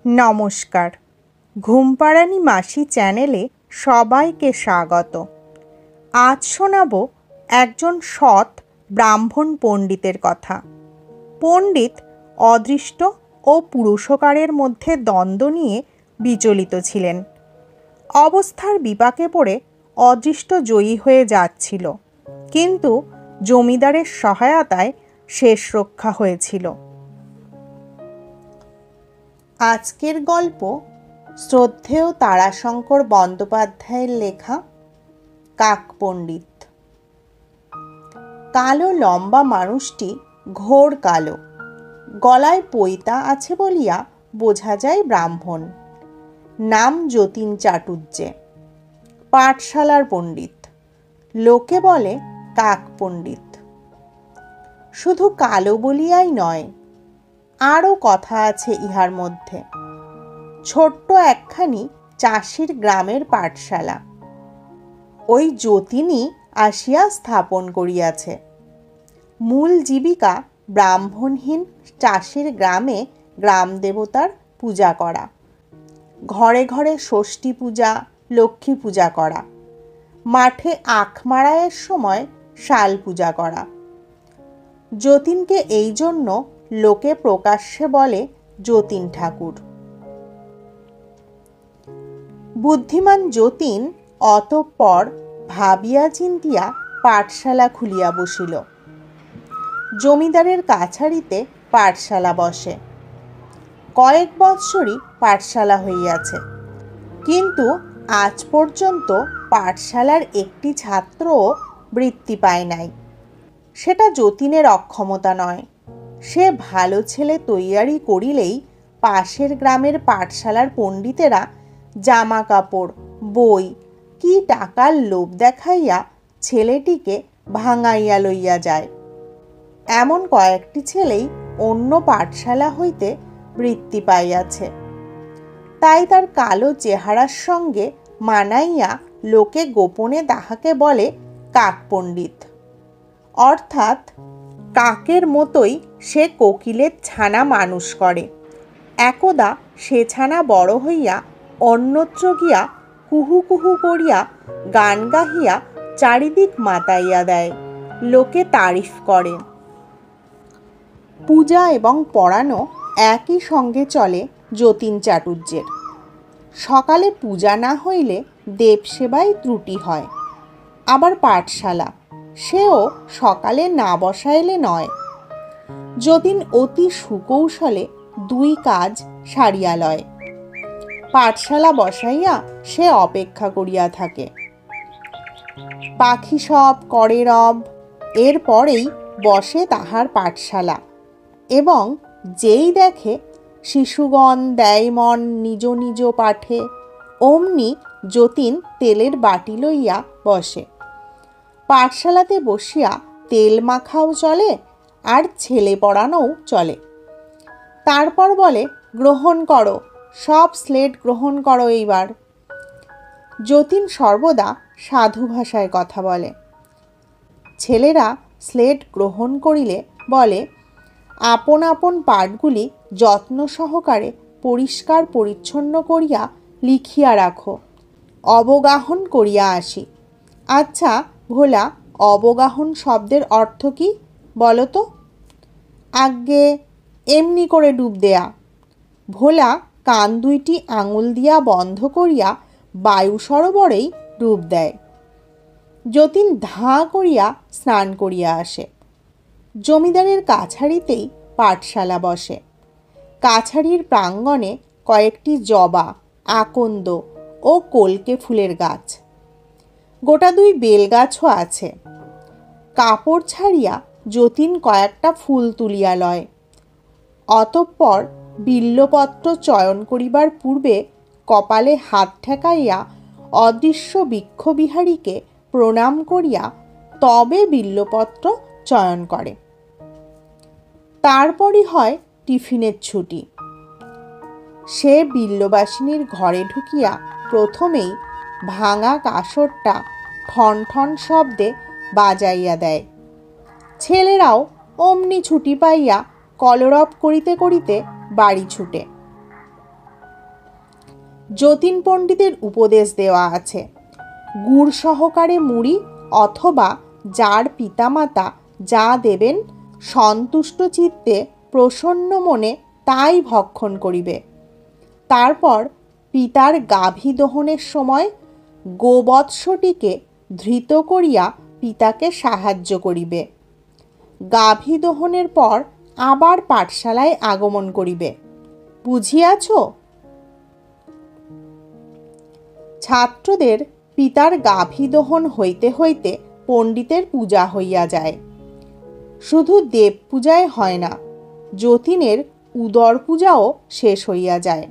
নমস্কার, ঘুমপাড়ানি মাসি চ্যানেলে সবাইকে স্বাগত। আজ শোনাব একজন সৎ ব্রাহ্মণ পণ্ডিতের কথা। পণ্ডিত অদৃষ্ট ও পুরুষকারের মধ্যে দ্বন্দ্ব নিয়ে বিচলিত ছিলেন। অবস্থার বিপাকে পড়ে অদৃষ্ট জয়ী হয়ে যাচ্ছিল, কিন্তু জমিদারের সহায়তায় শেষ রক্ষা হয়েছিল। আজকের গল্প শ্রদ্ধেয় তারাশঙ্কর বন্দ্যোপাধ্যায়ের লেখা কাক পণ্ডিত। কালো লম্বা মানুষটি ঘোর কালো, গলায় পৈতা আছে বলিয়া বোঝা যায় ব্রাহ্মণ। নাম যতীন চাটুর্যে, পাঠশালার পণ্ডিত, লোকে বলে কাক পণ্ডিত। শুধু কালো বলিয়াই নয়, আরও কথা আছে ইহার মধ্যে। ছোট্ট একখানি চাষির গ্রামের পাঠশালা ওই যতীনই আসিয়া স্থাপন করিয়াছে। মূল জীবিকা ব্রাহ্মণহীন চাষির গ্রামে গ্রাম দেবতার পূজা করা, ঘরে ঘরে ষষ্ঠী পূজা, লক্ষ্মী পূজা করা, মাঠে আখ মাড়াইয়ের সময় শাল পূজা করা। যতীনকে এই জন্য লোকে প্রকাশ্যে বলে যতীন ঠাকুর। বুদ্ধিমান যতীন অতঃপর ভাবিয়া চিন্তিয়া পাঠশালা খুলিয়া বসিল। জমিদারের কাছারিতে পাঠশালা বসে। কয়েক বৎসরই পাঠশালা হইয়াছে, কিন্তু আজ পর্যন্ত পাঠশালার একটি ছাত্রও বৃত্তি পায় নাই। সেটা যতীনের অক্ষমতা নয়, সে ভালো ছেলে তৈয়ারি করিলেই পাশের গ্রামের পাঠশালার পণ্ডিতেরা জামা কাপড়, বই, কি টাকার লোভ দেখাইয়া ছেলেটিকে ভাঙাইয়া লইয়া যায়। এমন কয়েকটি ছেলেই অন্য পাঠশালা হইতে বৃত্তি পাইয়াছে। তাই তার কালো চেহারার সঙ্গে মানাইয়া লোকে গোপনে তাহাকে বলে কাক পণ্ডিত। অর্থাৎ কাকের মতোই সে কোকিলের ছানা মানুষ করে। একদা সে ছানা বড় হইয়া অন্যত্র গিয়া কুহু কুহু করিয়া গান গাহিয়া চারিদিক মাতাইয়া দেয়, লোকে তারিফ করে। পূজা এবং পড়ানো একই সঙ্গে চলে যতীন চাটুর্যের। সকালে পূজা না হইলে দেবসেবায় ত্রুটি হয়। আবার পাঠশালা, সেও সকালে না বসাইলে নয়। যতীন অতি সুকৌশলে দুই কাজ সারিয়া লয়। পাঠশালা বসাইয়া সে অপেক্ষা করিয়া থাকে। পাখি সব করে রব, এরপরেই বসে তাহার পাঠশালা, এবং যেই দেখে শিশুগণ দেয় মন নিজ নিজ পাঠে, অমনি যতীন তেলের বাটি লইয়া বসে। পাঠশালাতে বসিয়া তেল মাখাও চলে, আর ছেলে পড়ানোও চলে। তারপর বলে, গ্রহণ করো, সব স্লেট গ্রহণ করো এইবার। যতীন সর্বদা সাধু ভাষায় কথা বলে। ছেলেরা স্লেট গ্রহণ করিলে বলে, আপন আপন পাঠগুলি যত্ন সহকারে পরিষ্কার পরিচ্ছন্ন করিয়া লিখিয়া রাখো, অবগাহন করিয়া আসি। আচ্ছা ভোলা, অবগাহন শব্দের অর্থ কি বলো তো? আজ্ঞে এমনি করে ডুব দেয়া। ভোলা কান দুইটি আঙুল দিয়া বন্ধ করিয়া বায়ু সরোবরেই ডুব দেয়। যতীন ধাঁ করিয়া স্নান করিয়া আসে। জমিদারের কাছারিতেই পাঠশালা বসে। কাছারির প্রাঙ্গণে কয়েকটি জবা, আকন্দ ও কলকে ফুলের গাছ, গোটা দুই বেলগাছও আছে। কাপড় ছাড়িয়া যতীন কয়েকটা ফুল তুলিয়া লয়। অতঃপর বিল্বপত্র চয়ন করিবার পূর্বে কপালে হাত ঠেকাইয়া অদৃশ্য বৃক্ষবিহারীকে প্রণাম করিয়া তবে বিল্বপত্র চয়ন করে। তারপরই হয় টিফিনের ছুটি। সে বিল্ববাসিনীর ঘরে ঢুকিয়া প্রথমেই ভাঙা কাসরটা ঠন ঠন শব্দে বাজাইয়া দেয়। ছেলেরাও অমনি ছুটি পাইয়া কলরব করিতে করিতে বাড়ি ছুটে। যতীন পণ্ডিতের উপদেশ দেওয়া আছে, গুড় সহকারে মুড়ি অথবা যার পিতামাতা যা দেবেন সন্তুষ্ট চিত্তে প্রসন্ন মনে তাই ভক্ষণ করিবে। তারপর পিতার গাভী দহনের সময় গোবৎসটিকে ধৃত করিয়া পিতাকে সাহায্য করিবে। গাভী দহনের পর আবার পাঠশালায় আগমন করিবে। বুঝিয়াছ? ছাত্রদের পিতার গাভী দহন হইতে হইতে পণ্ডিতের পূজা হইয়া যায়। শুধু দেব পূজায় হয় না, যতীনের উদর পূজাও শেষ হইয়া যায়।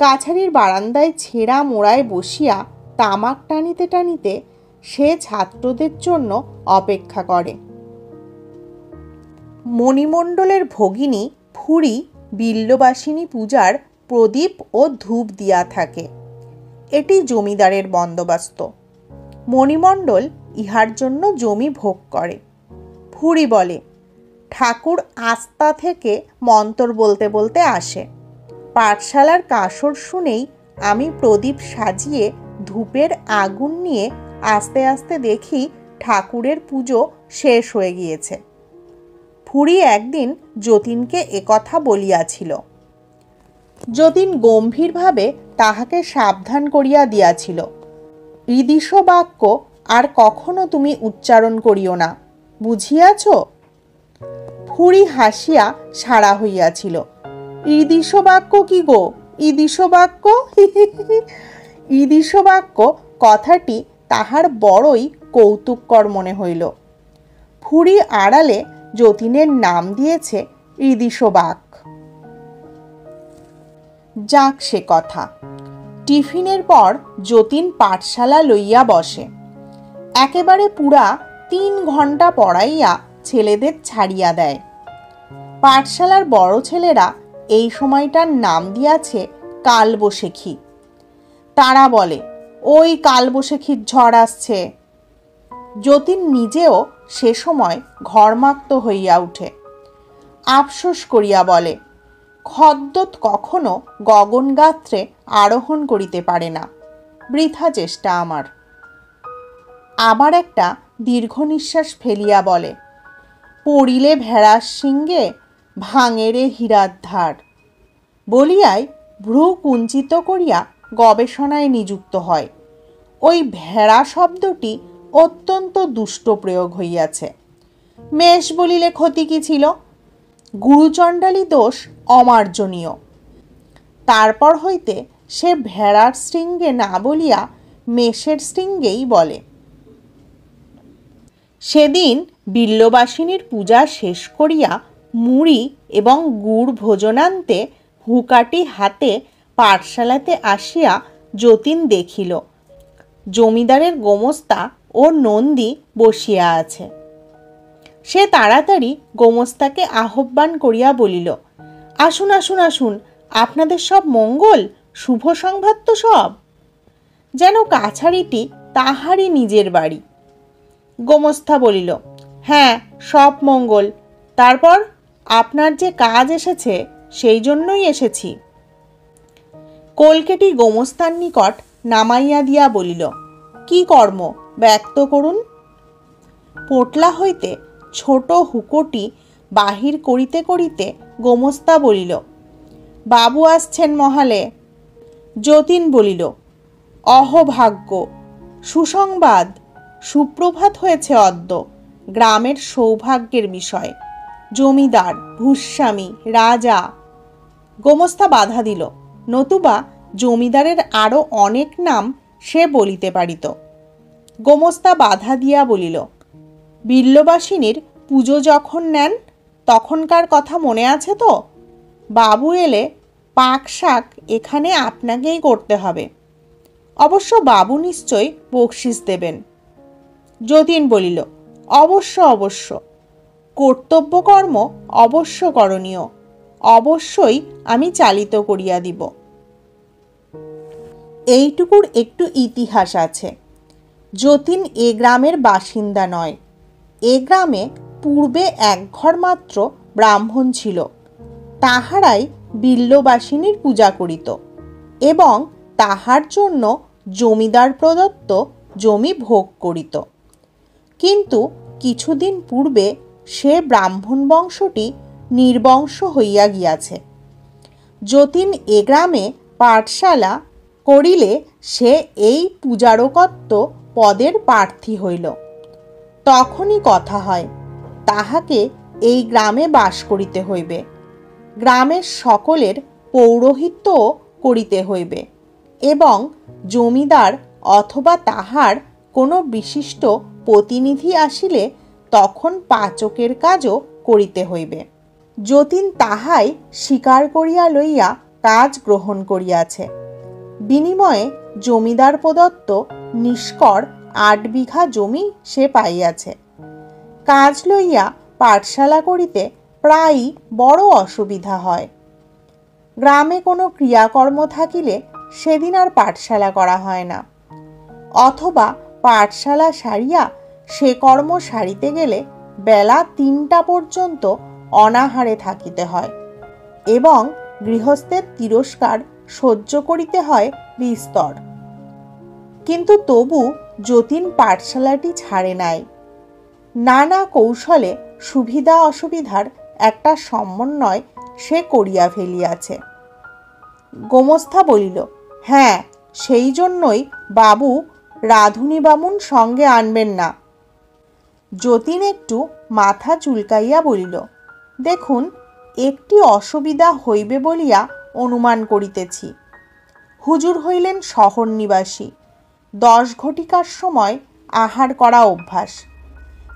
কাছারির বারান্দায় ছেঁড়া মোড়ায় বসিয়া তামাক টানিতে টানিতে সে ছাত্রদের জন্য অপেক্ষা করে। মণিমণ্ডলের ভগিনী ফুরি বিল্ববাসিনী পূজার প্রদীপ ও ধূপ দিয়া থাকে। এটি জমিদারের বন্দোবস্ত। মণিমণ্ডল ইহার জন্য জমি ভোগ করে। ফুরি বলে, ঠাকুর আস্তা থেকে মন্তর বলতে বলতে আসে। পাঠশালার কাসর শুনেই আমি প্রদীপ সাজিয়ে ধূপের আগুন নিয়ে আস্তে আস্তে দেখি ঠাকুরের পুজো শেষ হয়ে গিয়েছে। ফুরি একদিন যতীনকে একথা বলিয়াছিল। যতীন গম্ভীরভাবে তাহাকে সাবধান করিয়া দিয়াছিল, ঈদিশ বাক্য আর কখনো তুমি উচ্চারণ করিও না, বুঝিয়াছ? ফুরি হাসিয়া সারা হইয়াছিল, ঈদিশ বাক্য কি গো, ঈদিশ বাক্য? ঈদিশ বাক্য কথাটি তাহার বড়ই কৌতুককর মনে হইল। ফুরি আড়ালে যতীনের নাম দিয়েছে ঈদিশ বাক। যাক সে কথা। টিফিনের পর যতীন পাঠশালা লইয়া বসে। একেবারে পুরা 3 ঘন্টা পড়াইয়া ছেলেদের ছাড়িয়া দেয়। পাঠশালার বড় ছেলেরা এই সময়টার নাম দিয়াছে কালবৈশাখী। তারা বলে, ওই কালবৈশাখীর ঝড় আসছে। যতীন নিজেও সে সময় ঘর্মাক্ত হইয়া উঠে। আফসোস করিয়া বলে, খদ্যোত কখনো গগনগাত্রে আরোহণ করিতে পারে না, বৃথা চেষ্টা আমার। আবার একটা দীর্ঘ নিঃশ্বাস ফেলিয়া বলে, পড়িলে ভেড়ার সিংহে ভাঙেরে হীরার ধার, বলিয়াই ভ্রু কুঞ্চিত করিয়া গবেষণায় নিযুক্ত হয়। ওই ভেড়া শব্দটি অত্যন্ত দুষ্ট প্রয়োগ হইয়াছে। মেষ বলিলে ক্ষতি কি ছিল? গুরুচণ্ডালী দোষ অমার্জনীয়। তারপর হইতে সে ভেড়ার শৃঙ্গে না বলিয়া মেষের শৃঙ্গেই বলে। সেদিন বিল্ববাসিনীর পূজা শেষ করিয়া মুড়ি এবং গুড় ভোজনান্তে হুকাটি হাতে পাঠশালাতে আসিয়া যতীন দেখিল জমিদারের গোমস্তা ও নন্দী বসিয়া আছে। সে তাড়াতাড়ি গোমস্তাকে আহ্বান করিয়া বলিল, আসুন আসুন আসুন, আপনাদের সব মঙ্গল, শুভ সংবাদ তো সব। যেন কাছারিটি তাহারই নিজের বাড়ি। গোমস্তা বলিল, হ্যাঁ, সব মঙ্গল। তারপর আপনার যে কাজ এসেছে সেই জন্যই এসেছি। কলকেটি গোমস্তার নিকট নামাইয়া দিয়া বলিল, কি কর্ম ব্যক্ত করুন। পোটলা হইতে ছোট হুকোটি বাহির করিতে করিতে গোমস্তা বলিল, বাবু আসছেন মহালে। যতীন বলিল, অহভাগ্য, সুসংবাদ, সুপ্রভাত হয়েছে অদ্য। গ্রামের সৌভাগ্যের বিষয়, জমিদার, ভূস্বামী, রাজা। গোমস্তা বাধা দিল, নতুবা জমিদারের আরো অনেক নাম সে বলিতে পারিত। গোমস্তা বাধা দিয়া বলিল, বিল্ববাসিনীর পুজো যখন নেন তখনকার কথা মনে আছে তো? বাবু এলে পাক শাক এখানে আপনাকেই করতে হবে। অবশ্য বাবু নিশ্চয় বকশিস দেবেন। যতীন বলিল, অবশ্য অবশ্য, কর্তব্যকর্ম অবশ্য করণীয়, অবশ্যই আমি চালিত করিয়া দিব। এইটুকুর একটু ইতিহাস আছে। যতীন এ গ্রামের বাসিন্দা নয়। এ গ্রামে পূর্বে এক ঘর মাত্র ব্রাহ্মণ ছিল, তাহারাই বিল্ববাসিনীর পূজা করিত। এবং তাহার জন্য জমিদার প্রদত্ত জমি ভোগ করিত। কিন্তু কিছুদিন পূর্বে সে ব্রাহ্মণ বংশটি নির্বংশ হইয়া গিয়াছে। যতীন এ গ্রামে পাঠশালা করিলে সে এই পূজারকত্ব পদের প্রার্থী হইল। তখনই কথা হয়, তাহাকে এই গ্রামে বাস করিতে হইবে, গ্রামের সকলের পৌরোহিত্যও করিতে হইবে এবং জমিদার অথবা তাহার কোনো বিশিষ্ট প্রতিনিধি আসিলে তখন পাচকের কাজও করিতে হইবে। যতীন তাহাই স্বীকার করিয়া লইয়া কাজ গ্রহণ করিয়াছে। বিনিময়ে জমিদার প্রদত্ত নিষ্কর 8 বিঘা জমি সে পাইয়াছে। কাজ লইয়া পাঠশালা করিতে প্রায়ই বড় অসুবিধা হয়। গ্রামে কোনো ক্রিয়াকর্ম থাকিলে সেদিন আর পাঠশালা করা হয় না, অথবা পাঠশালা সারিয়া সে কর্ম সারিতে গেলে বেলা 3টা পর্যন্ত অনাহারে থাকিতে হয় এবং গৃহস্থের তিরস্কার সহ্য করিতে হয় বিস্তর। কিন্তু তবু যতীন পাঠশালাটি ছাড়ে নাই। নানা কৌশলে সুবিধা অসুবিধার একটা সমন্বয় সে করিয়া ফেলিয়াছে। গোমস্থা বলিল, হ্যাঁ, সেই জন্যই বাবু রাধুনী বামুন সঙ্গে আনবেন না। যতীন একটু মাথা চুলকাইয়া বলিল, দেখুন, একটি অসুবিধা হইবে বলিয়া অনুমান করিতেছি। হুজুর হইলেন শহর নিবাসী, 10 ঘটিকার সময় আহার করা অভ্যাস।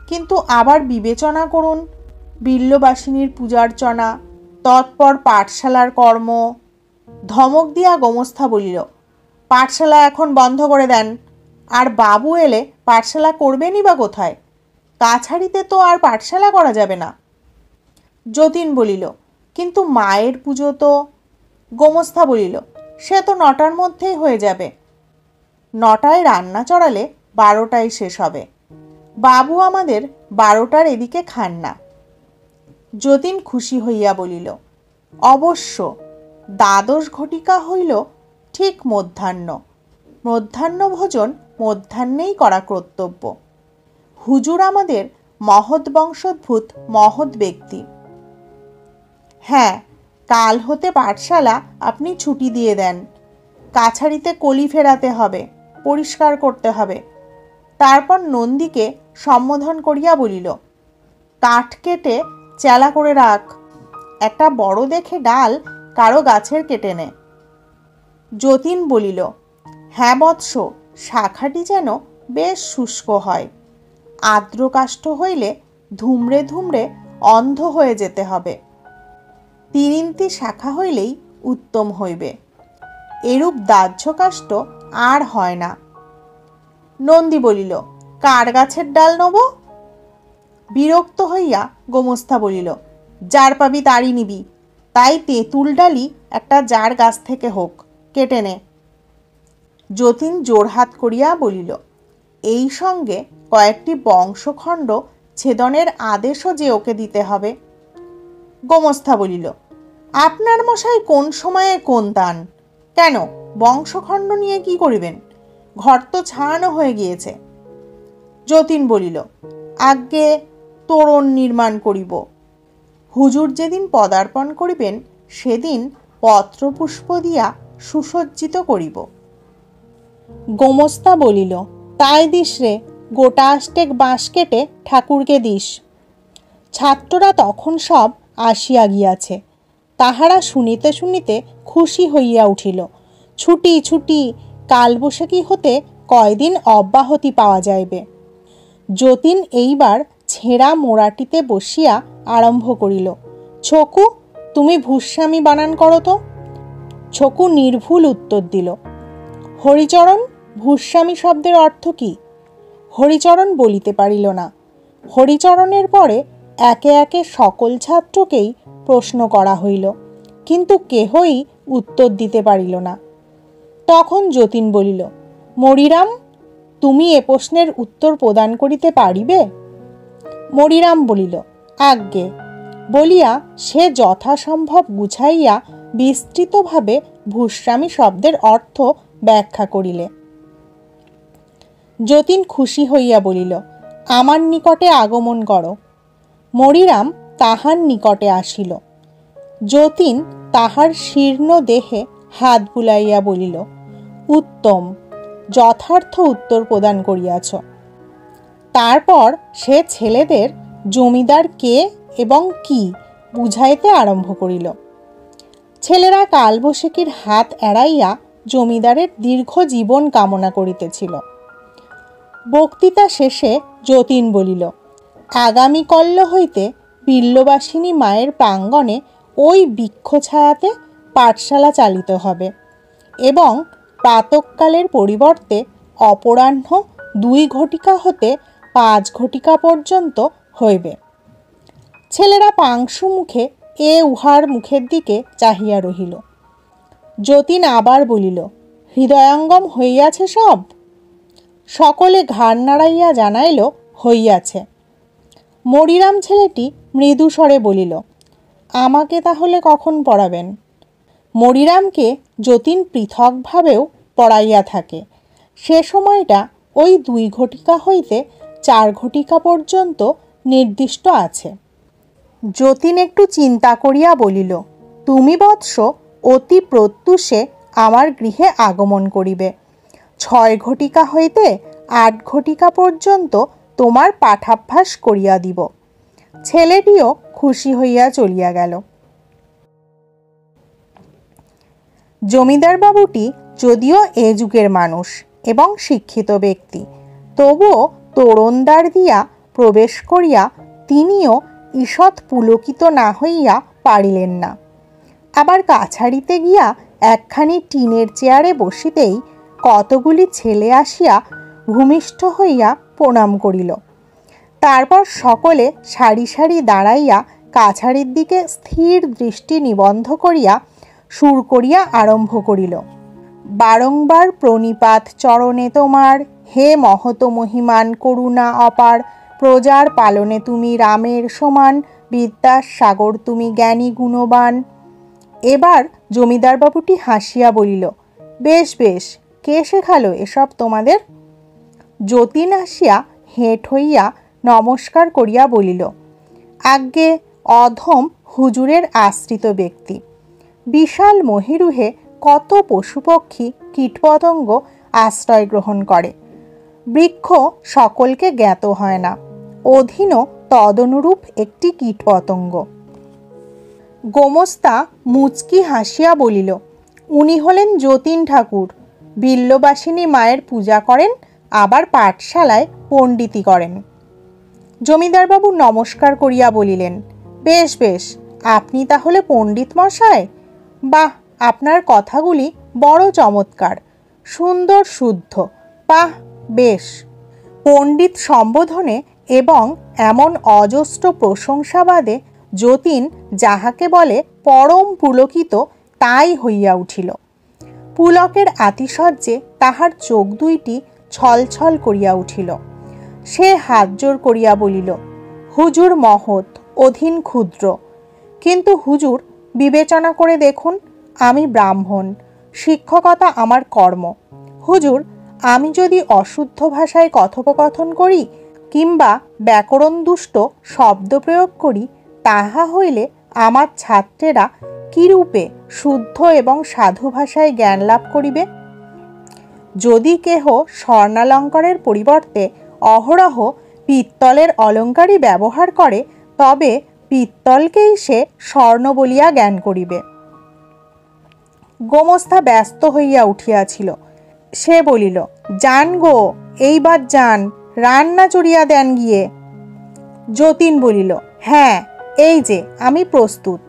কিন্তু আবার বিবেচনা করুন, বিল্ববাসিনীর পূজার্চনা, তৎপর পাঠশালার কর্ম। ধমক দিয়া গোমস্থা বলিল, পাঠশালা এখন বন্ধ করে দেন, আর বাবু এলে পাঠশালা করবেনই বা কোথায়? কাছারিতে তো আর পাঠশালা করা যাবে না। যতীন বলিল, কিন্তু মায়ের পুজো তো। গোমস্থা বলিল, সে তো 9টার মধ্যেই হয়ে যাবে। 9টায় রান্না চড়ালে 12টায় শেষ হবে। বাবু আমাদের 12টার এদিকে খান না। যতীন খুশি হইয়া বলিল, অবশ্য 12 ঘটিকা হইল ঠিক মধ্যাহ্ন। মধ্যাহ্ন ভোজন মধ্যাহ্নেই করা কর্তব্য। হুজুর আমাদের মহৎ বংশোদ্ভূত মহৎ ব্যক্তি। হ্যাঁ, কাল হতে পাঠশালা আপনি ছুটি দিয়ে দেন। কাছারিতে কলি ফেরাতে হবে, পরিষ্কার করতে হবে। তারপর নন্দীকে সম্বোধন করিয়া বলিল, কাঠ কেটে চেলা করে রাখ, একটা বড় দেখে ডাল কারো গাছের কেটে নে। যতীন বলিল, হ্যাঁ বৎস, শাখাটি যেন বেশ শুষ্ক হয়। আর্দ্রকাষ্ঠ হইলে ধুমড়ে ধুমড়ে অন্ধ হয়ে যেতে হবে। 3 ইঞ্চি শাখা হইলেই উত্তম হইবে, এরূপ দাহ্য কাষ্ঠ আর হয় না। নন্দী বলিল, কার গাছের ডাল নেব? বিরক্ত হইয়া গোমস্থা বলিল, যার পাবি তারই নিবি, তাই তেঁতুল ডালি একটা যার গাছ থেকে হোক, কেটে নে। যতীন জোড়হাত করিয়া বলিল, এই সঙ্গে কয়েকটি বংশখণ্ড ছেদনের আদেশও যে ওকে দিতে হবে। গোমস্থা বলিল, আপনার মশাই কোন সময়ে কোন দান? কেন, বংশখণ্ড নিয়ে কি করিবেন? ঘর তো ছাড়ানো হয়ে গিয়েছে। যতীন বলিল, আজ্ঞে তোরণ নির্মাণ করিব। হুজুর যেদিন পদার্পণ করিবেন সেদিন পত্রপুষ্প দিয়া সুসজ্জিত করিব। গোমস্তা বলিল, তাই দিস রে, গোটা 8 বাঁশ কেটে ঠাকুরকে দিস। ছাত্ররা তখন সব আসিয়া গিয়াছে। তাহারা শুনিতে শুনিতে খুশি হইয়া উঠিল। ছুটি ছুটি, কালবৈশাখী হতে কয়দিন অব্যাহতি পাওয়া যাইবে। যতীন এইবার ছেঁড়া মোড়াটিতে বসিয়া আরম্ভ করিল, ছকু, তুমি ভূস্বামী বানান করো তো। ছকু নির্ভুল উত্তর দিল, হরিচরণ, ভূস্বামী শব্দের অর্থ কি? হরিচরণ বলিতে পারিল না। হরিচরণের পরে একে একে সকল ছাত্রকেই প্রশ্ন করা হইল, কিন্তু কেহই উত্তর দিতে পারিল না। তখন যতীন বলিল, মরিরাম, তুমি এ প্রশ্নের উত্তর প্রদান করিতে পারিবে? মরিরাম বলিল, আজ্ঞে। বলিয়া সে যথাসম্ভব গুছাইয়া বিস্তৃতভাবে ভূস্বামী শব্দের অর্থ ব্যাখ্যা করিলে। যতীন খুশি হইয়া বলিল, আমার নিকটে আগমন করো। মরিরাম তাহার নিকটে আসিল। যতীন তাহার শীর্ণ দেহে হাত বুলাইয়া বলিল, উত্তম, যথার্থ উত্তর প্রদান করিয়াছ। তারপর সে ছেলেদের জমিদার কে এবং কি বুঝাইতে আরম্ভ করিল। ছেলেরা কালবৈশাখীর হাত এড়াইয়া জমিদারের দীর্ঘ জীবন কামনা করিতেছিল। বক্তৃতা শেষে যতীন বলিল, আগামী কল্য হইতে বিল্ববাসিনী মায়ের প্রাঙ্গণে ওই বৃক্ষছায়াতে পাঠশালা চালিত হবে এবং প্রাতঃকালের পরিবর্তে অপরাহ্ন 2 ঘটিকা হতে 5 ঘটিকা পর্যন্ত হইবে। ছেলেরা পাংশু মুখে উহার মুখের দিকে চাহিয়া রহিল। যতীন আবার বলিল, হৃদয়ঙ্গম হইয়াছে সব? সকলে ঘাড় নাড়াইয়া জানাইল, হইয়াছে। মরিরাম ছেলেটি মৃদু স্বরে বলিল, আমাকে তাহলে কখন পড়াবেন? মরিরামকে যতীন পৃথকভাবেও পড়াইয়া থাকে। সে সময়টা ওই 2 ঘটিকা হইতে 4 ঘটিকা পর্যন্ত নির্দিষ্ট আছে। যতীন একটু চিন্তা করিয়া বলিল, তুমি বৎস অতি প্রত্যুষে আমার গৃহে আগমন করিবে। 6 ঘটিকা হইতে 8 ঘটিকা পর্যন্ত তোমার পাঠাভ্যাস করিয়া দিব। ছেলেটিও খুশি হইয়া চলিয়া গেল। জমিদার বাবুটি যদিও এ যুগের মানুষ এবং শিক্ষিত ব্যক্তি, তবুও তরুণদ্বার দিয়া প্রবেশ করিয়া তিনিও ঈষৎ পুলকিত না হইয়া পারিলেন না। আবার কাছারিতে গিয়া একখানি টিনের চেয়ারে বসিতেই কতগুলি ছেলে আসিয়া ভূমিষ্ঠ হইয়া প্রণাম করিল। তারপর সকলে সারি সারি দাঁড়াইয়া কাছারির দিকে স্থির দৃষ্টি নিবন্ধ করিয়া সুর করিয়া আরম্ভ করিল, বারংবার প্রণিপাত চরণে তোমার, হে মহত মহিমান করুণা অপার, প্রজার পালনে তুমি রামের সমান, বিদ্যার সাগর তুমি জ্ঞানী গুণবান। এবার জমিদার বাবুটি হাসিয়া বলিল, বেশ বেশ, কে শেখালো এসব তোমাদের? যতীন আসিয়া হেঁট হইয়া নমস্কার করিয়া বলিল, আজ্ঞে অধম হুজুরের আশ্রিত ব্যক্তি। বিশাল মহিরুহে কত পশুপক্ষী কীটপতঙ্গ আশ্রয় গ্রহণ করে। বৃক্ষ সকলকে জ্ঞাত হয় না, অধীনও তদনুরূপ একটি কীটপতঙ্গ। গোমস্তা মুচকি হাসিয়া বলিল, উনি হলেন যতীন ঠাকুর, বিল্ববাসিনী মায়ের পূজা করেন, আবার পাঠশালায় পণ্ডিতি করেন। জমিদারবাবু নমস্কার করিয়া বলিলেন, বেশ বেশ, আপনি তাহলে পণ্ডিত মশাই? বাহ, আপনার কথাগুলি বড় চমৎকার, সুন্দর শুদ্ধ, বাহ বেশ। পণ্ডিত সম্বোধনে এবং এমন অজস্র প্রশংসাবাদে যতীন যাহাকে বলে পরম পুলকিত তাই হইয়া উঠিল। পুলকের আতিশয্যে তাহার চোখ দুইটি ছলছল করিয়া উঠিল। সে হাত জোর করিয়া বলিল, হুজুর মহৎ, অধীন ক্ষুদ্র, কিন্তু হুজুর বিবেচনা করে দেখুন, আমি ব্রাহ্মণ, শিক্ষকতা আমার কর্ম। হুজুর, আমি যদি অশুদ্ধ ভাষায় কথোপকথন করি কিংবা ব্যাকরণ দুষ্ট শব্দ প্রয়োগ করি, তাহা হইলে আমার ছাত্রেরা কিরূপে শুদ্ধ এবং সাধু ভাষায় জ্ঞান লাভ করিবে? যদি কেহ স্বর্ণালঙ্কারের পরিবর্তে অহরহ পিত্তলের অলঙ্কারই ব্যবহার করে, তবে পিত্তলকেই সে স্বর্ণ বলিয়া জ্ঞান করিবে। গোমস্তা ব্যস্ত হইয়া উঠিয়াছিল। সে বলিল, যান গো, এইবার যান, রান্না চড়িয়া দেন গিয়ে। যতীন বলিল, হ্যাঁ, এই যে আমি প্রস্তুত।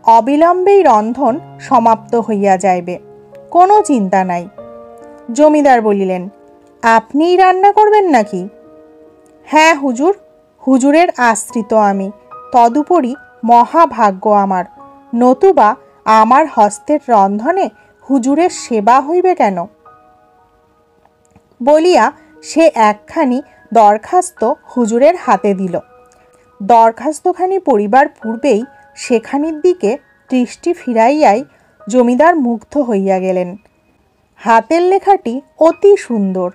অবিলম্বেই রন্ধন সমাপ্ত হইয়া যাইবে, কোনো চিন্তা নাই। জমিদার বলিলেন, আপনিই রান্না করবেন নাকি? হ্যাঁ হুজুর, হুজুরের আশ্রিত আমি, তদুপরি মহাভাগ্য আমার, নতুবা আমার হস্তের রন্ধনে হুজুরের সেবা হইবে কেন? বলিয়া সে একখানি দরখাস্ত হুজুরের হাতে দিল। দরখাস্তখানি পড়িবার পূর্বেই সেখানির দিকে দৃষ্টি ফিরাইয়াই জমিদার মুগ্ধ হইয়া গেলেন। হাতের লেখাটি অতি সুন্দর।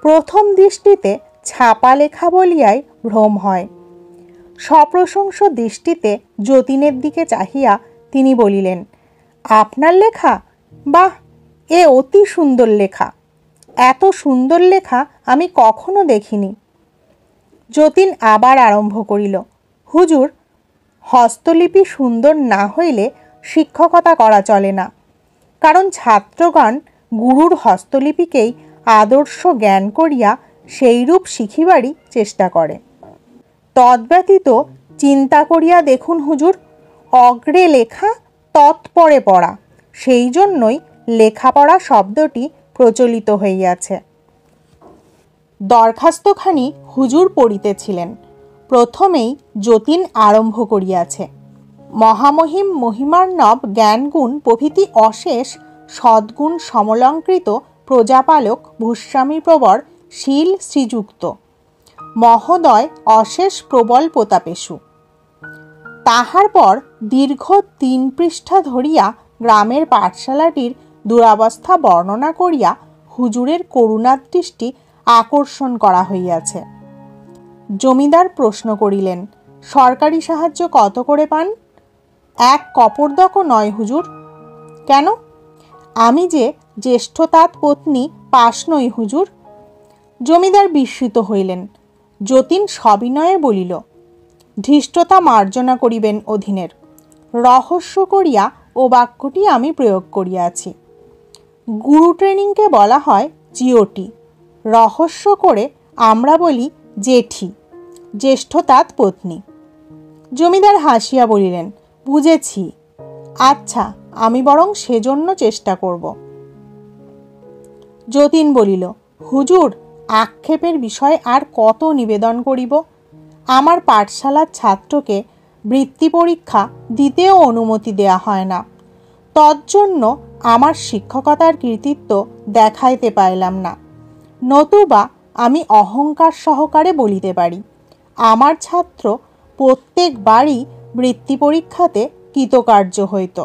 প্রথম দৃষ্টিতে ছাপা লেখা বলিয়াই ভ্রম হয়। সপ্রশংস দৃষ্টিতে যতীনের দিকে চাহিয়া তিনি বলিলেন, আপনার লেখা? বাহ, এ অতি সুন্দর লেখা। এত সুন্দর লেখা আমি কখনো দেখিনি। যতীন আবার আরম্ভ করিল, হুজুর, হস্তলিপি সুন্দর না হইলে শিক্ষকতা করা চলে না। কারণ ছাত্রগণ গুরুর হস্তলিপিকেই আদর্শ জ্ঞান করিয়া সেইরূপ শিখিবারই চেষ্টা করে। তদ্ব্যতীত চিন্তা করিয়া দেখুন হুজুর, অগ্রে লেখা তৎপরে পড়া, সেই জন্যই লেখাপড়া শব্দটি প্রচলিত হইয়াছে। দরখাস্তখানি হুজুর পড়িতেছিলেন। প্রথমেই যতীন আরম্ভ করিয়াছে, মহামহিম মহিমার্ণব জ্ঞানগুণ প্রভৃতি অশেষ সদ্গুণ সমলঙ্কৃত প্রজাপালক ভূস্বামীপ্রবর শীল শ্রীযুক্ত মহোদয় অশেষ প্রবল প্রতাপেষু। তাহার পর দীর্ঘ 3 পৃষ্ঠা ধরিয়া গ্রামের পাঠশালাটির দুরবস্থা বর্ণনা করিয়া হুজুরের করুণাদৃষ্টি আকর্ষণ করা হইয়াছে। জমিদার প্রশ্ন করিলেন, সরকারি সাহায্য কত করে পান? 1 কপর্দকও নয় হুজুর। কেন? আমি যে জ্যেষ্ঠতাত পত্নী পাশ নই হুজুর। জমিদার বিস্মিত হইলেন। যতীন সবিনয়ে বলিল, ধৃষ্টতা মার্জনা করিবেন অধীনের। রহস্য করিয়া ও বাক্যটি আমি প্রয়োগ করিয়াছি। গুরু ট্রেনিংকে বলা হয় জিওটি, রহস্য করে আমরা বলি জেঠি, জ্যেষ্ঠতাত পত্নী। জমিদার হাসিয়া বলিলেন, বুঝেছি। আচ্ছা, আমি বরং সেজন্য চেষ্টা করব। যতীন বলিল, হুজুর, আক্ষেপের বিষয়ে আর কত নিবেদন করিব? আমার পাঠশালার ছাত্রকে বৃত্তি পরীক্ষা দিতেও অনুমতি দেয়া হয় না। তজ্জন্য আমার শিক্ষকতার কৃতিত্ব দেখাইতে পাইলাম না। নতুবা আমি অহংকার সহকারে বলিতে পারি, আমার ছাত্র প্রত্যেকবারই বৃত্তি পরীক্ষাতে কৃতকার্য হইত,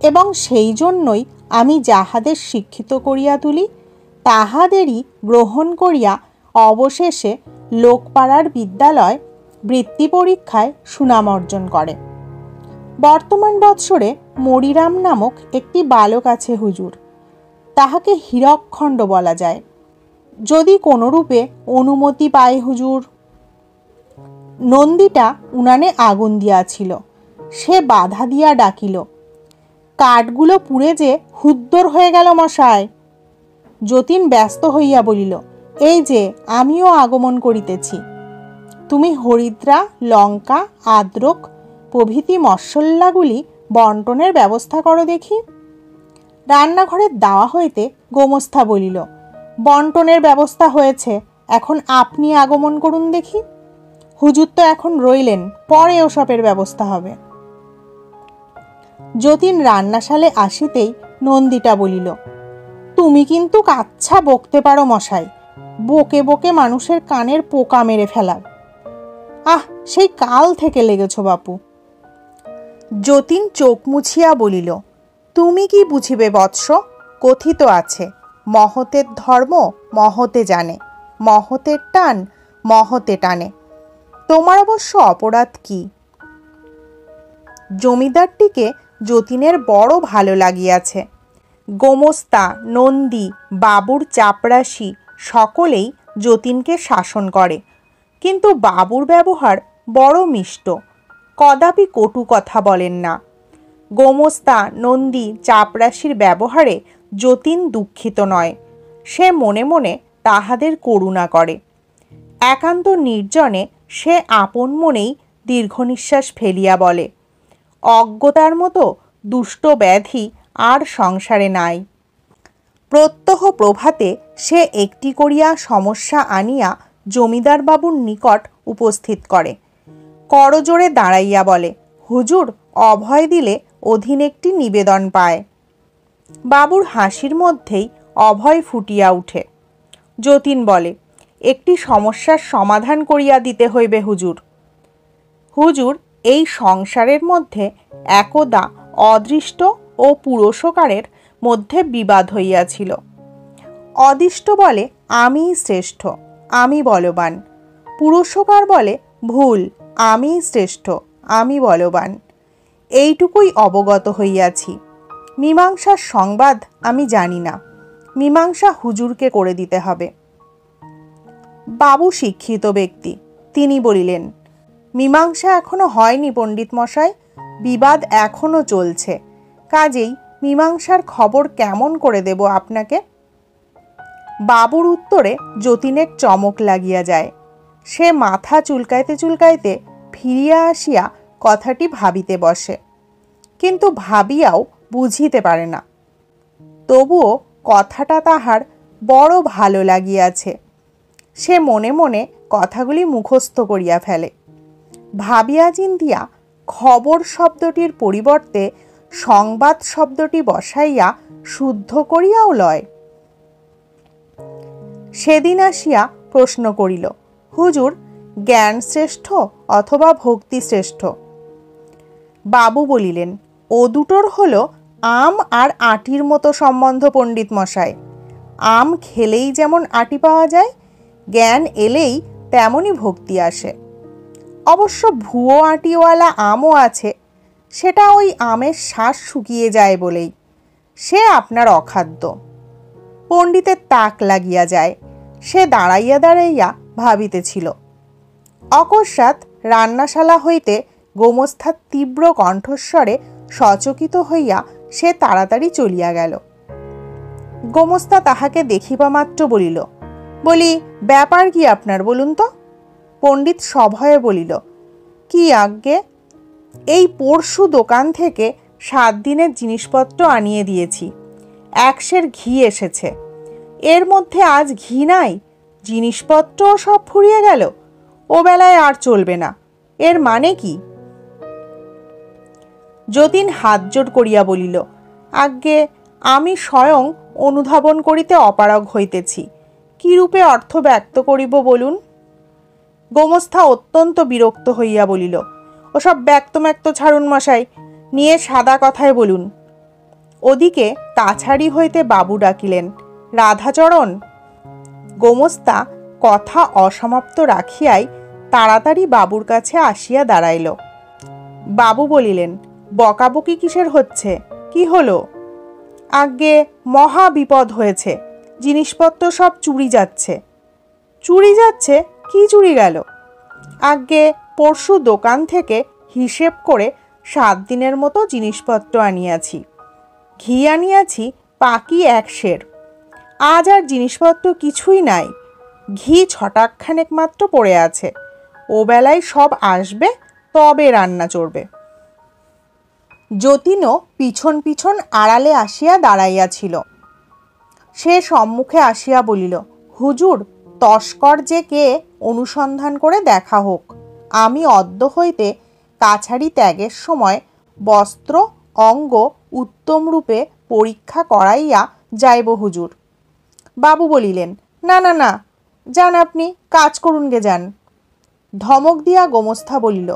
এবং সেই জন্যই আমি যাহাদের শিক্ষিত করিয়া তুলি তাহাদেরই গ্রহণ করিয়া অবশেষে লোকপাড়ার বিদ্যালয় বৃত্তি পরীক্ষায় সুনাম অর্জন করে। বর্তমান বৎসরে মরিরাম নামক একটি বালক আছে হুজুর, তাহাকে হীরকখণ্ড বলা যায়। যদি কোনরূপে অনুমতি পায় হুজুর। নন্দীটা উনানে আগুন দিয়াছিল, সে বাধা দিয়া ডাকিল, কাঠগুলো পুড়ে যে হুদ্দর হয়ে গেল মশায়। যতীন ব্যস্ত হইয়া বলিল, এই যে আমিও আগমন করিতেছি। তুমি হরিদ্রা, লঙ্কা, আদ্রক প্রভৃতি মশল্লাগুলি বন্টনের ব্যবস্থা করো দেখি। রান্নাঘরের দাওয়া হইতে গোমস্থা বলিল, বন্টনের ব্যবস্থা হয়েছে, এখন আপনি আগমন করুন দেখি। হুজুর তো এখন রইলেন, পরে ওসবের ব্যবস্থা হবে। যতীন রান্নাশালে আসিতেই নন্দীটা বলিল, তুমি কিন্তু কাচ্ছা বকতে পারো মশাই, বকে বকে মানুষের কানের পোকা মেরে ফেলা। আহ, সেই কাল থেকে লেগেছ বাপু। যতীন চোখ মুছিয়া বলিল, তুমি কি বুঝিবে বৎস? কথিত আছে, মহতের ধর্ম মহতে জানে, মহতের টান মহতে টানে। তোমার অবশ্য অপরাধ কি? জমিদারটিকে যতীনের বড় ভালো লাগিয়াছে। গোমস্তা, নন্দী, বাবুর চাপরাশি সকলেই যতীনকে শাসন করে, কিন্তু বাবুর ব্যবহার বড় মিষ্ট, কদাপি কটু কথা বলেন না। গোমস্তা, নন্দী, চাপরাশির ব্যবহারে যতীন দুঃখিত নয়, সে মনে মনে তাহাদের করুণা করে। একান্ত নির্জনে সে আপন মনেই দীর্ঘ নিঃশ্বাস ফেলিয়া বলে, অজ্ঞতার মতো দুষ্ট ব্যাধি আর সংসারে নাই। প্রত্যহ প্রভাতে সে একটি করিয়া সমস্যা আনিয়া জমিদার বাবুর নিকট উপস্থিত করে। করজোড়ে দাঁড়াইয়া বলে, হুজুর, অভয় দিলে অধীন একটি নিবেদন পায়। বাবুর হাসির মধ্যেই অভয় ফুটিয়া উঠে। যতীন বলে, একটি সমস্যার সমাধান করিয়া দিতে হইবে হুজুর। হুজুর, এই সংসারের মধ্যে একদা অদৃষ্ট ও পুরুষকারের মধ্যে বিবাদ হইয়াছিল। অদিষ্ট বলে আমিই শ্রেষ্ঠ, আমি বলবান। পুরুষকার বলে ভুল, আমিই শ্রেষ্ঠ, আমি বলবান। এইটুকুই অবগত হইয়াছি। মীমাংসার সংবাদ আমি জানি না। মীমাংসা হুজুরকে করে দিতে হবে। বাবু শিক্ষিত ব্যক্তি, তিনি বলিলেন, মীমাংসা এখনো হয়নি পণ্ডিত মশাই, বিবাদ এখনো চলছে, কাজেই মীমাংসার খবর কেমন করে দেব আপনাকে? বাবুর উত্তরে যতীনের চমক লাগিয়া যায়। সে মাথা চুলকাইতে চুলকাইতে ফিরিয়া আসিয়া কথাটি ভাবিতে বসে, কিন্তু ভাবিয়াও বুঝিতে পারে না। তবুও কথাটা তাহার বড় ভালো লাগিয়াছে। সে মনে মনে কথাগুলি মুখস্থ করিয়া ফেলে। ভাবিয়া চিন্তিয়া খবর শব্দটির পরিবর্তে সংবাদ শব্দটি বসাইয়া শুদ্ধ করিয়াও লয়। সেদিন আসিয়া প্রশ্ন করিল, হুজুর, জ্ঞান শ্রেষ্ঠ অথবা ভক্তি শ্রেষ্ঠ? বাবু বলিলেন, ও দুটোর হলো আম আর আটির মতো সম্বন্ধ পণ্ডিত মশাই। আম খেলেই যেমন আটি পাওয়া যায়, জ্ঞান এলেই তেমনই ভক্তি আসে। অবশ্য ভুয়ো আটিওয়ালা আমও আছে, সেটা ওই আমের শ্বাস শুকিয়ে যায় বলেই। সে আপনার অখাদ্য। পণ্ডিতের তাক লাগিয়া যায়। সে দাঁড়াইয়া দাঁড়াইয়া ভাবিতেছিল। অকস্মাৎ রান্নাশালা হইতে গোমস্তার তীব্র কণ্ঠস্বরে সচকিত হইয়া সে তাড়াতাড়ি চলিয়া গেল। গোমস্তা তাহাকে দেখিবা মাত্র বলিল, বলি, ব্যাপার কি আপনার বলুন তো? পণ্ডিত সভয়ে বলিল, কি আজ্ঞে? এই পরশু দোকান থেকে 7 দিনের জিনিসপত্র আনিয়ে দিয়েছি। 1 সের ঘি এসেছে, এর মধ্যে আজ ঘি নাই, জিনিসপত্র সব ফুরিয়ে গেল। ও বেলায় আর চলবে না, এর মানে কি? যতীন হাত জোড় করিয়া বলিল, আজ্ঞে, আমি স্বয়ং অনুধাবন করিতে অপারগ হইতেছি, কি রূপে অর্থ ব্যক্ত করিব বলুন? গোমস্থা অত্যন্ত বিরক্ত হইয়া বলিল, ওসব ব্যক্ত ছাড়ুন মশাই, নিয়ে সাদা কথায় বলুন। ওদিকে কাছারি হইতে বাবু ডাকিলেন, রাধাচরণ। গোমস্তা কথা অসমাপ্ত রাখিয়াই তাড়াতাড়ি বাবুর কাছে আসিয়া দাঁড়াইল। বাবু বলিলেন, বকাবকি কিসের হচ্ছে? কি হলো? আজ্ঞে, মহা বিপদ হয়েছে, জিনিসপত্র সব চুরি যাচ্ছে। চুরি যাচ্ছে? কি চুরি গেল? আজ্ঞে, পরশু দোকান থেকে হিসেব করে 7 দিনের মতো জিনিসপত্র আনিয়াছি। ঘি আনিয়াছি পাকি 1 সের। আজ আর জিনিসপত্র কিছুই নাই, ঘি ছটাকখানেক মাত্র পড়ে আছে। ও বেলায় সব আসবে, তবে রান্না চড়বে। যতীনও পিছন পিছন আড়ালে আসিয়া দাঁড়াইয়াছিল। সে সম্মুখে আসিয়া বলিল, হুজুর, তস্কর যে কে অনুসন্ধান করে দেখা হোক। আমি অদ্য হইতে কাছারি ত্যাগের সময় বস্ত্র অঙ্গ উত্তম রূপে পরীক্ষা করাইয়া যাইব হুজুর। বাবু বলিলেন, না না না, যান, আপনি কাজ করুন গে যান। ধমক দিয়া গোমস্থা বলিল,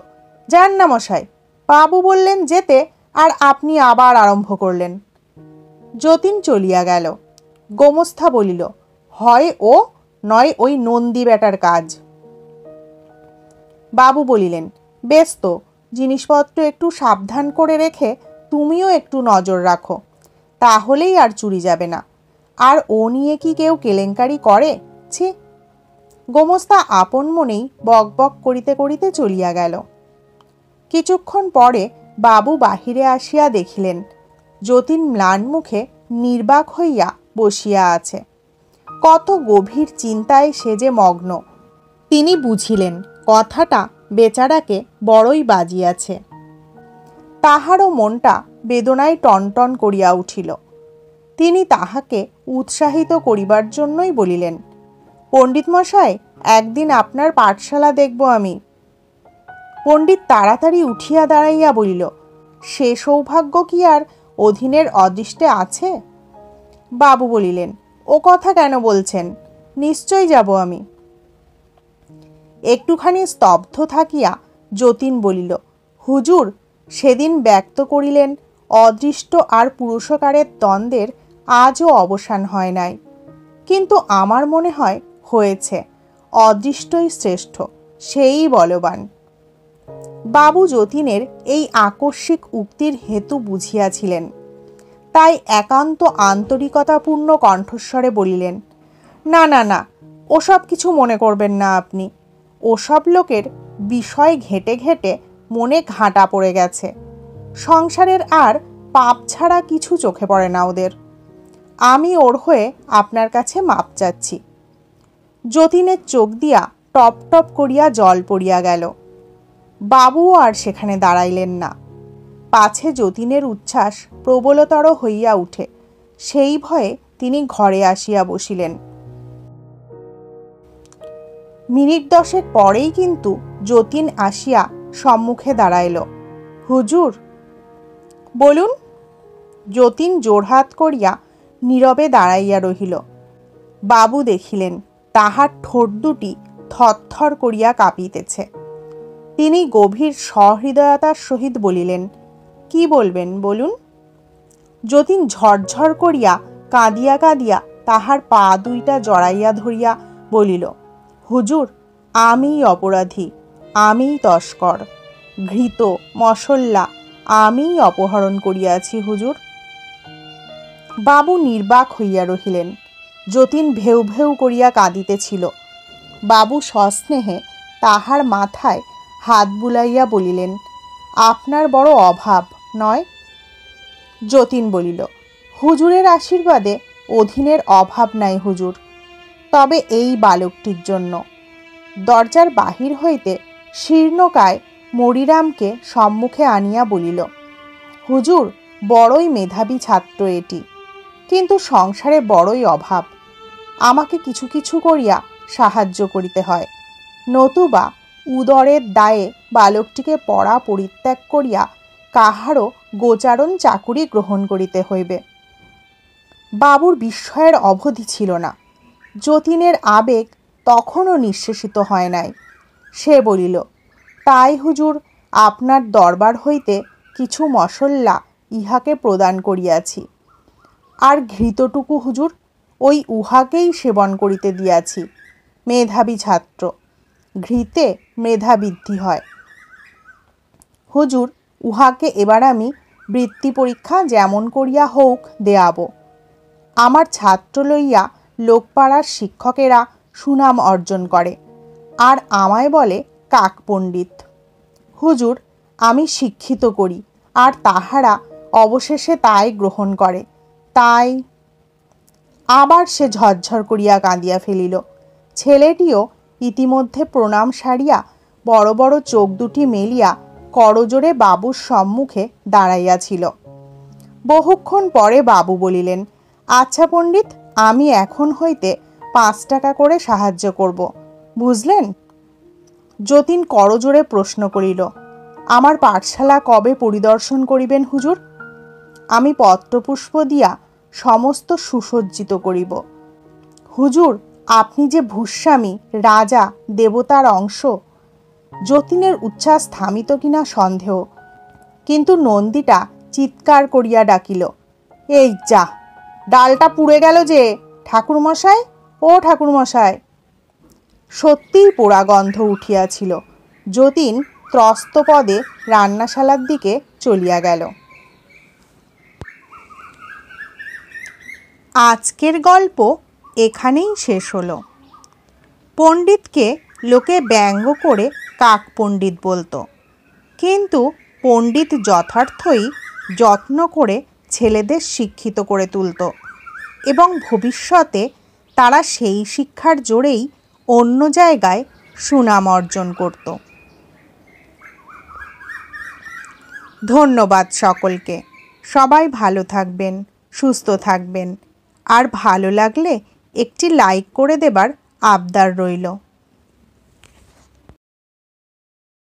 যান না মশাই। বাবু বললেন যেতে, আর আপনি আবার আরম্ভ করলেন। যতীন চলিয়া গেল। গোমস্থা বলিল, হয় ও, নয় ওই নন্দী বেটার কাজ। বাবু বলিলেন, বেশ তো, জিনিসপত্র একটু সাবধান করে রেখে তুমিও একটু নজর রাখো, তাহলেই আর চুরি যাবে না। আর ও নিয়ে কি কেউ কেলেঙ্কারি করে? ছি! গোমস্তা আপন মনেই বক বক করিতে করিতে চলিয়া গেল। কিছুক্ষণ পরে বাবু বাহিরে আসিয়া দেখিলেন যতীন ম্লান মুখে নির্বাক হইয়া বসিয়া আছে। কত গভীর চিন্তায় সে যে মগ্ন। তিনি বুঝিলেন কথাটা বেচারাকে বড়ই বাজিয়াছে। তাহারও মনটা বেদনায় টনটন করিয়া উঠিল। তিনি তাহাকে উৎসাহিত করিবার জন্যই বলিলেন, পণ্ডিত মশাই, একদিন আপনার পাঠশালা দেখব আমি। পণ্ডিত তাড়াতাড়ি উঠিয়া দাঁড়াইয়া বলিল, সে সৌভাগ্য কি আর অধীনের অদৃষ্টে আছে? বাবু বলিলেন, ও কথা কেন বলছেন? নিশ্চয় যাব আমি। একটুখানি স্তব্ধ থাকিয়া যতীন বলিল, হুজুর সেদিন ব্যক্ত করিলেন অদৃষ্ট আর পুরুষকারের দ্বন্দ্বের আজও অবসান হয় নাই, কিন্তু আমার মনে হয় হয়েছে। অদৃষ্টই শ্রেষ্ঠ, সেই বলবান। বাবু যতীনের এই আকস্মিক উক্তির হেতু বুঝিয়াছিলেন, তাই একান্ত আন্তরিকতাপূর্ণ কণ্ঠস্বরে বলিলেন, না না না, ওসব কিছু মনে করবেন না আপনি। ওসব লোকের বিষয় ঘেঁটে ঘেঁটে মনে ঘাঁটা পড়ে গেছে। সংসারের আর পাপ ছাড়া কিছু চোখে পড়ে না ওদের। আমি ওর হয়ে আপনার কাছে মাপ চাচ্ছি। যতীনের চোখ দিয়া টপ টপ করিয়া জল পড়িয়া গেল। বাবুও আর সেখানে দাঁড়াইলেন না। পাছে যতীনের উচ্ছ্বাস প্রবলতর হইয়া উঠে, সেই ভয়ে তিনি ঘরে আসিয়া বসিলেন। মিনিট 10 পরেই কিন্তু যতীন আসিয়া সম্মুখে দাঁড়াইল। হুজুর। বলুন। যতীন জোড়হাত করিয়া নীরবে দাঁড়াইয়া রহিল। বাবু দেখিলেন তাহার ঠোঁট দুটি থরথর করিয়া কাঁপিতেছে। তিনি গভীর সহৃদয়তার সহিত বলিলেন, কি বলবেন বলুন। যতীন ঝরঝর করিয়া কাঁদিয়া কাঁদিয়া তাহার পা দুইটা জড়াইয়া ধরিয়া বলিল, হুজুর আমিই অপরাধী, আমিই তস্কর, ঘৃত মশল্লা আমিই অপহরণ করিয়াছি হুজুর। বাবু নির্বাক হইয়া রহিলেন। যতীন ভেউ ভেউ করিয়া কাঁদিতেছিল। বাবু সস্নেহে তাহার মাথায় হাত বুলাইয়া বলিলেন, আপনার বড় অভাব নয়? যতীন বলিল, হুজুরের আশীর্বাদে অধীনের অভাব নাই হুজুর, তবে এই বালকটির জন্য। দরজার বাহির হইতে শীর্ণকায় মরিরামকে সম্মুখে আনিয়া বলিল, হুজুর বড়ই মেধাবী ছাত্র এটি, কিন্তু সংসারে বড়ই অভাব। আমাকে কিছু কিছু করিয়া সাহায্য করিতে হয়, নতুবা উদরের দায়ে বালকটিকে পড়া পরিত্যাগ করিয়া কাহারও গোচারণ চাকুরি গ্রহণ করিতে হইবে। বাবুর বিস্ময়ের অবধি ছিল না। যতীনের আবেগ তখনও নিঃশেষিত হয় নাই। সে বলিল, তাই হুজুর আপনার দরবার হইতে কিছু মশল্লা ইহাকে প্রদান করিয়াছি, আর ঘৃতটুকু হুজুর ওই উহাকেই সেবন করিতে দিয়াছি। মেধাবী ছাত্র, ঘৃতে মেধা বৃদ্ধি হয়। হুজুর উহাকে এবার আমি বৃত্তি পরীক্ষা যেমন করিয়া হোক দেয়াব। আমার ছাত্র লইয়া লোকপাড়ার শিক্ষকেরা সুনাম অর্জন করে, আর আমায় বলে কাক পণ্ডিত। হুজুর আমি শিক্ষিত করি, আর তাহারা অবশেষে তাই গ্রহণ করে। তাই। আবার সে ঝরঝর করিয়া কাঁদিয়া ফেলিল। ছেলেটিও ইতিমধ্যে প্রণাম সারিয়া বড় বড় চোখ দুটি মেলিয়া করজোড়ে বাবুর সম্মুখে দাঁড়াইয়াছিল। বহুক্ষণ পরে বাবু বলিলেন, আচ্ছা পণ্ডিত, আমি এখন হইতে 5 টাকা করে সাহায্য করব, বুঝলেন? যতীন করজোড়ে প্রশ্ন করিল, আমার পাঠশালা কবে পরিদর্শন করিবেন হুজুর? আমি পত্রপুষ্প দিয়া সমস্ত সুসজ্জিত করিব। হুজুর আপনি যে ভূস্বামী, রাজা, দেবতার অংশ। যতীনের উচ্ছ্বাস থামিত কিনা সন্দেহ, কিন্তু নন্দীটা চিৎকার করিয়া ডাকিল, এই যা, ডালটা পুড়ে গেল যে, ঠাকুরমশাই, ও ঠাকুরমশাই। সত্যিই পোড়া গন্ধ উঠিয়াছিল। যতীন ত্রস্তপদে রান্নাশালার দিকে চলিয়া গেল। আজকের গল্প এখানেই শেষ হলো। পণ্ডিতকে লোকে ব্যঙ্গ করে কাক পণ্ডিত বলতো, কিন্তু পণ্ডিত যথার্থই যত্ন করে ছেলেদের শিক্ষিত করে তুলত, এবং ভবিষ্যতে তারা সেই শিক্ষার জোরেই অন্য জায়গায় সুনাম অর্জন করত। ধন্যবাদ সকলকে। সবাই ভালো থাকবেন, সুস্থ থাকবেন, আর ভালো লাগলে একটি লাইক করে দেবার আবদার রইল।